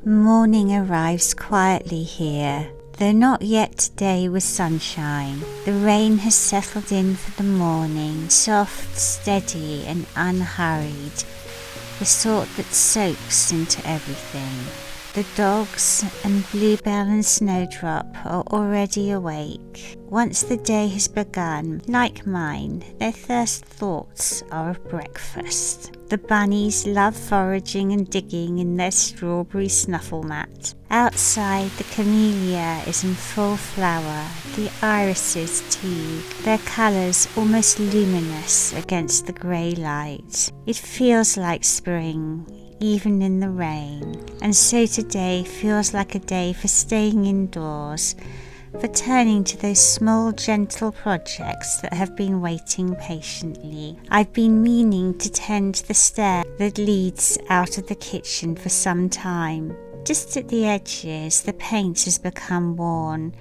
Morning arrives quietly here, though not yet today with sunshine. The rain has settled in for the morning, soft, steady and unhurried, the sort that soaks into everything. The dogs and Bluebell and Snowdrop are already awake. Once the day has begun, like mine, their first thoughts are of breakfast. The bunnies love foraging and digging in their strawberry snuffle mat. Outside, the camellia is in full flower, the irises too, their colours almost luminous against the grey light. It feels like spring, even in the rain, and so today feels like a day for staying indoors, for turning to those small gentle projects that have been waiting patiently. I've been meaning to tend the stair that leads out of the kitchen for some time. Just at the edges the paint has become worn,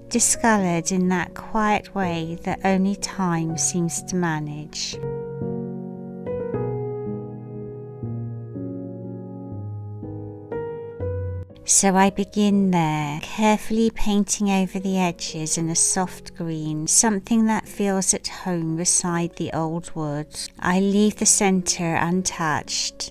discoloured in that quiet way that only time seems to manage. So I begin there, carefully painting over the edges in a soft green, something that feels at home beside the old wood. I leave the centre untouched,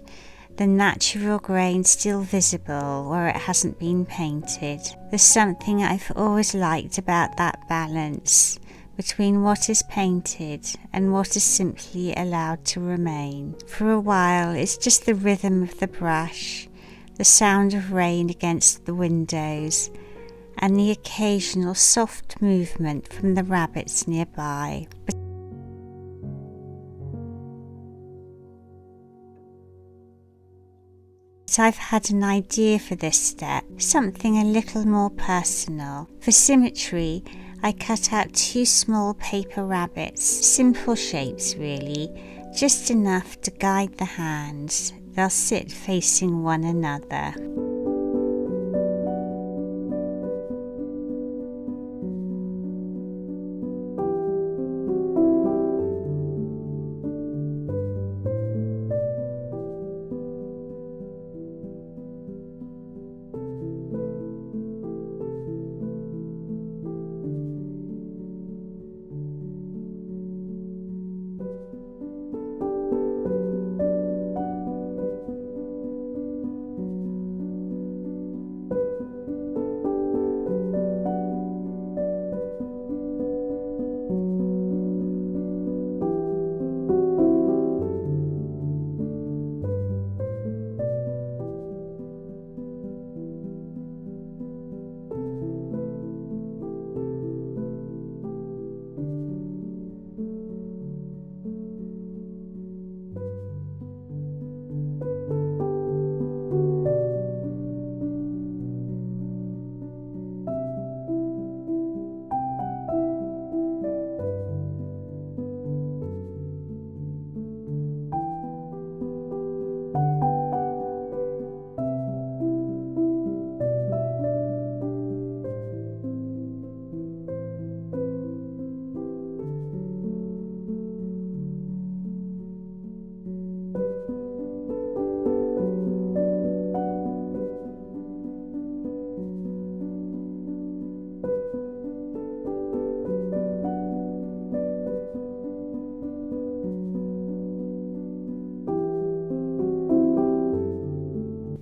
the natural grain still visible where it hasn't been painted. There's something I've always liked about that balance between what is painted and what is simply allowed to remain. For a while it's just the rhythm of the brush, the sound of rain against the windows, and the occasional soft movement from the rabbits nearby. But I've had an idea for this step, something a little more personal. For symmetry, I cut out 2 small paper rabbits, simple shapes really, just enough to guide the hands. They'll sit facing one another.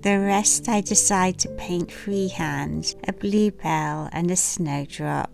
The rest I decide to paint freehand, a bluebell and a snowdrop.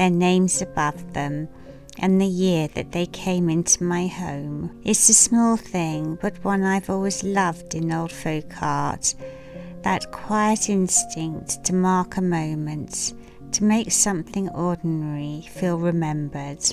their names above them, and the year that they came into my home. It's a small thing, but one I've always loved in old folk art. That quiet instinct to mark a moment, to make something ordinary feel remembered.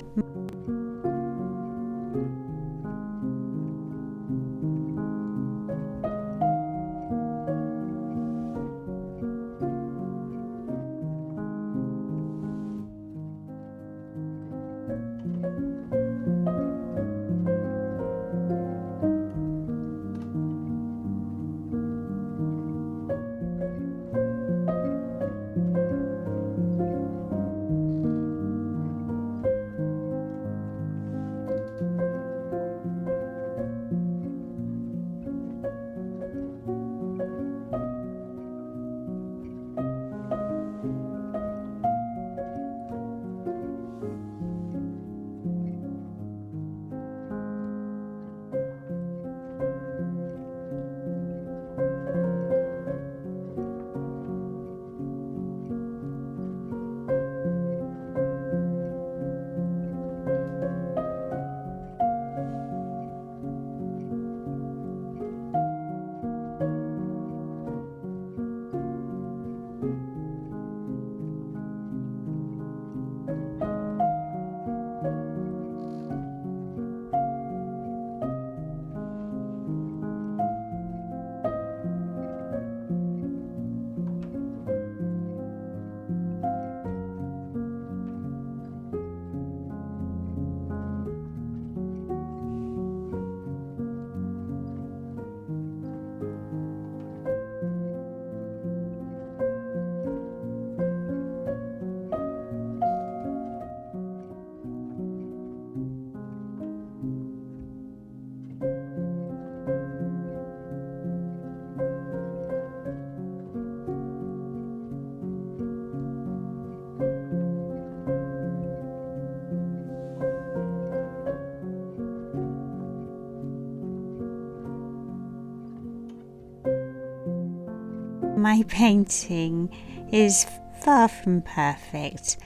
My painting is far from perfect.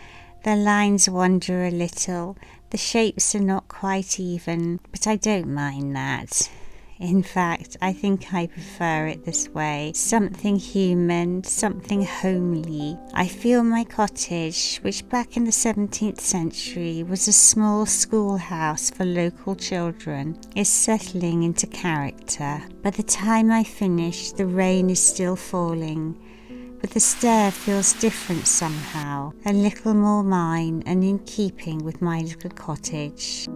The lines wander a little, the shapes are not quite even, but I don't mind that. In fact, I think I prefer it this way. Something human, something homely. I feel my cottage, which back in the 17th century was a small schoolhouse for local children, is settling into character. By the time I finish, the rain is still falling, but the stair feels different somehow, a little more mine and in keeping with my little cottage.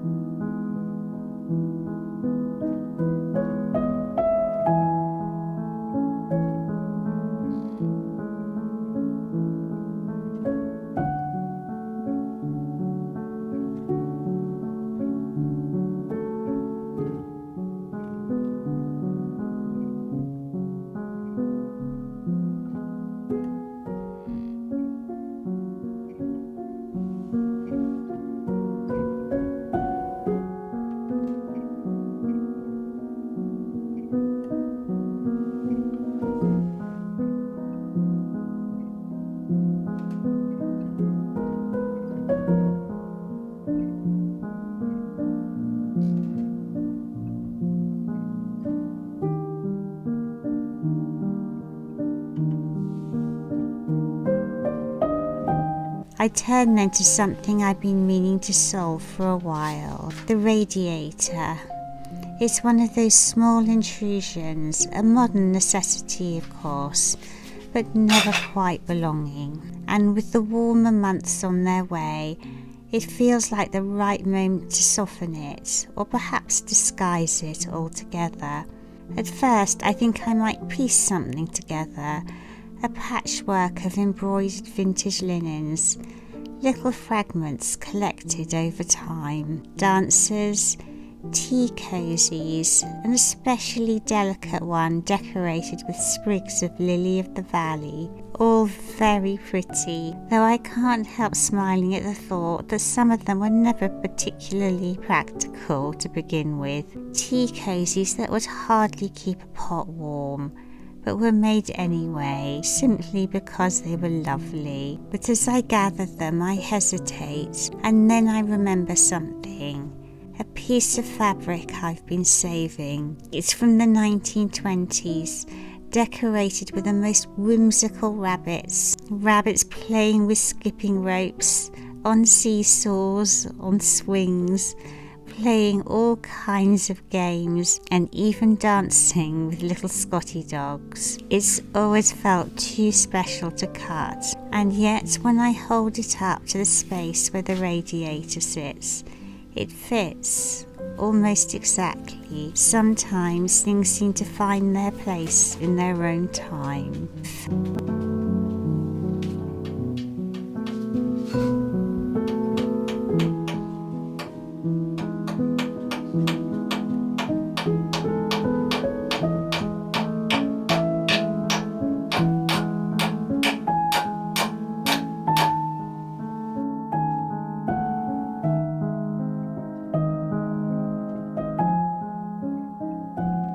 I turn then to something I've been meaning to solve for a while, the radiator. It's one of those small intrusions, a modern necessity of course, but never quite belonging. And with the warmer months on their way, it feels like the right moment to soften it, or perhaps disguise it altogether. At first I think I might piece something together, a patchwork of embroidered vintage linens, little fragments collected over time, dancers, tea cozies, an especially delicate one decorated with sprigs of lily of the valley, all very pretty, though I can't help smiling at the thought that some of them were never particularly practical to begin with. Tea cozies that would hardly keep a pot warm, but were made anyway, simply because they were lovely. But as I gather them, I hesitate, and then I remember something. A piece of fabric I've been saving. It's from the 1920s, decorated with the most whimsical rabbits. Rabbits playing with skipping ropes, on seesaws, on swings, playing all kinds of games, and even dancing with little Scotty dogs. It's always felt too special to cut, and yet when I hold it up to the space where the radiator sits, it fits almost exactly. Sometimes things seem to find their place in their own time.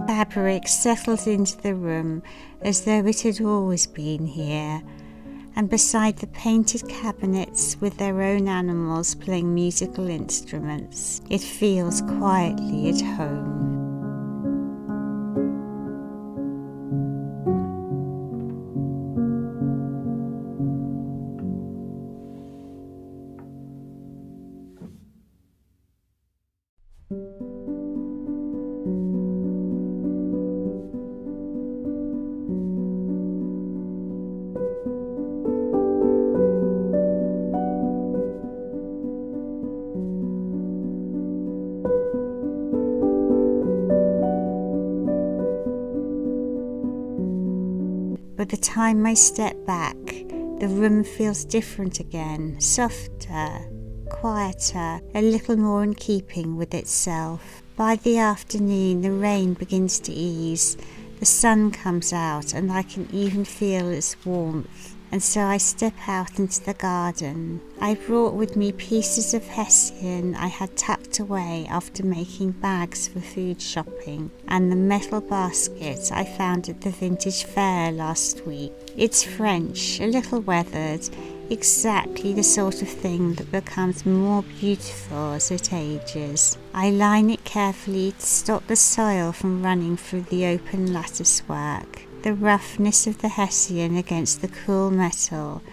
Fabric settled into the room as though it had always been here, and beside the painted cabinets with their own animals playing musical instruments, it feels quietly at home. By the time I step back, the room feels different again, softer, quieter, a little more in keeping with itself. By the afternoon, the rain begins to ease, the sun comes out, and I can even feel its warmth. And so I step out into the garden. I brought with me pieces of hessian I had tucked away after making bags for food shopping, and the metal basket I found at the vintage fair last week. It's French, a little weathered, exactly the sort of thing that becomes more beautiful as it ages. I line it carefully to stop the soil from running through the open lattice work. The roughness of the hessian against the cool metal.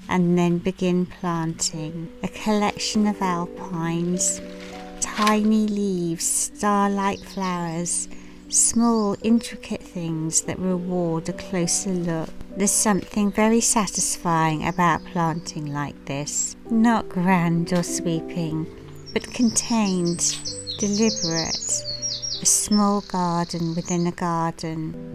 And then begin planting. A collection of alpines, tiny leaves, star-like flowers, small intricate things that reward a closer look. There's something very satisfying about planting like this. Not grand or sweeping, but contained, deliberate. A small garden within a garden.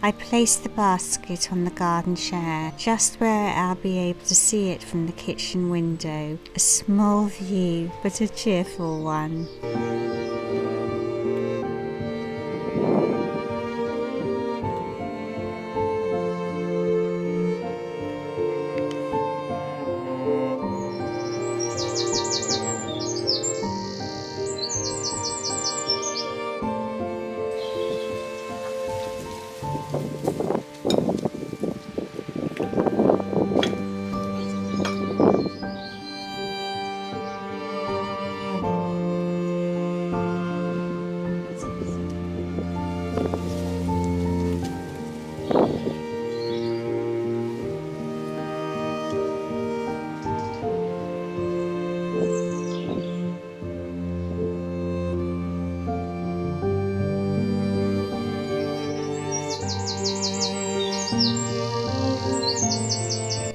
I place the basket on the garden chair, just where I'll be able to see it from the kitchen window. A small view, but a cheerful one.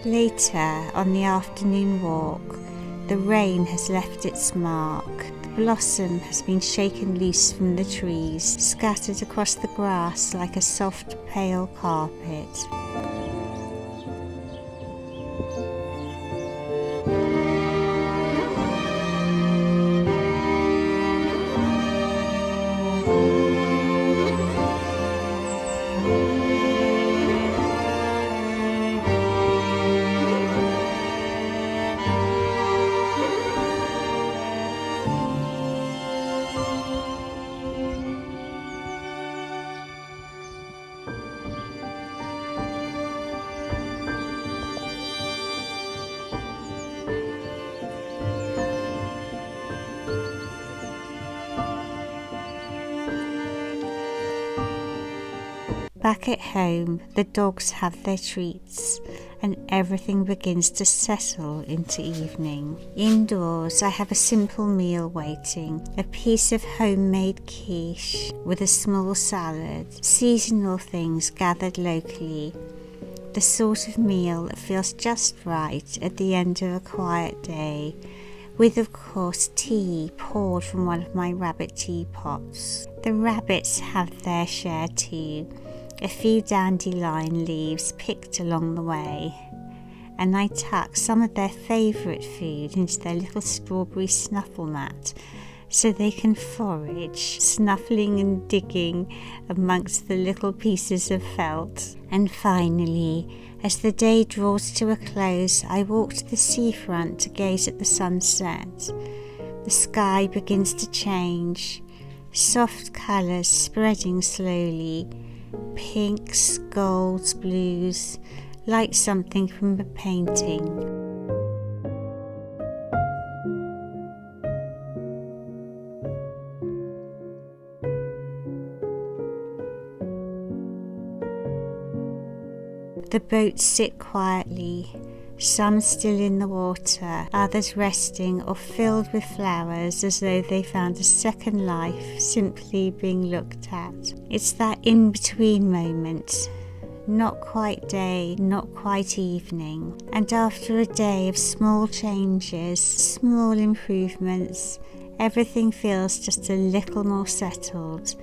Later, on the afternoon walk, the rain has left its mark. The blossom has been shaken loose from the trees, scattered across the grass like a soft, pale carpet. Back at home, the dogs have their treats and everything begins to settle into evening. Indoors, I have a simple meal waiting, a piece of homemade quiche with a small salad, seasonal things gathered locally, the sort of meal that feels just right at the end of a quiet day, with of course tea poured from one of my rabbit teapots. The rabbits have their share too. A few dandelion leaves picked along the way, and I tuck some of their favourite food into their little strawberry snuffle mat so they can forage, snuffling and digging amongst the little pieces of felt. And finally, as the day draws to a close, I walk to the seafront to gaze at the sunset. The sky begins to change, soft colours spreading slowly, pinks, golds, blues, like something from a painting. The boats sit quietly, some still in the water, others resting or filled with flowers as though they found a second life simply being looked at. It's that in-between moment, not quite day, not quite evening, and after a day of small changes, small improvements, everything feels just a little more settled,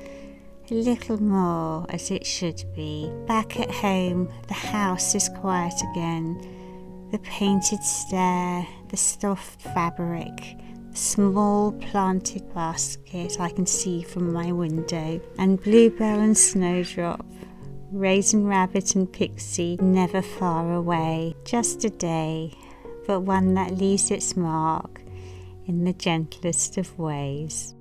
a little more as it should be. Back at home, the house is quiet again. The painted stair, the stuffed fabric, the small planted basket I can see from my window, and bluebell and snowdrop, raisin rabbit and pixie never far away. Just a day, but one that leaves its mark in the gentlest of ways.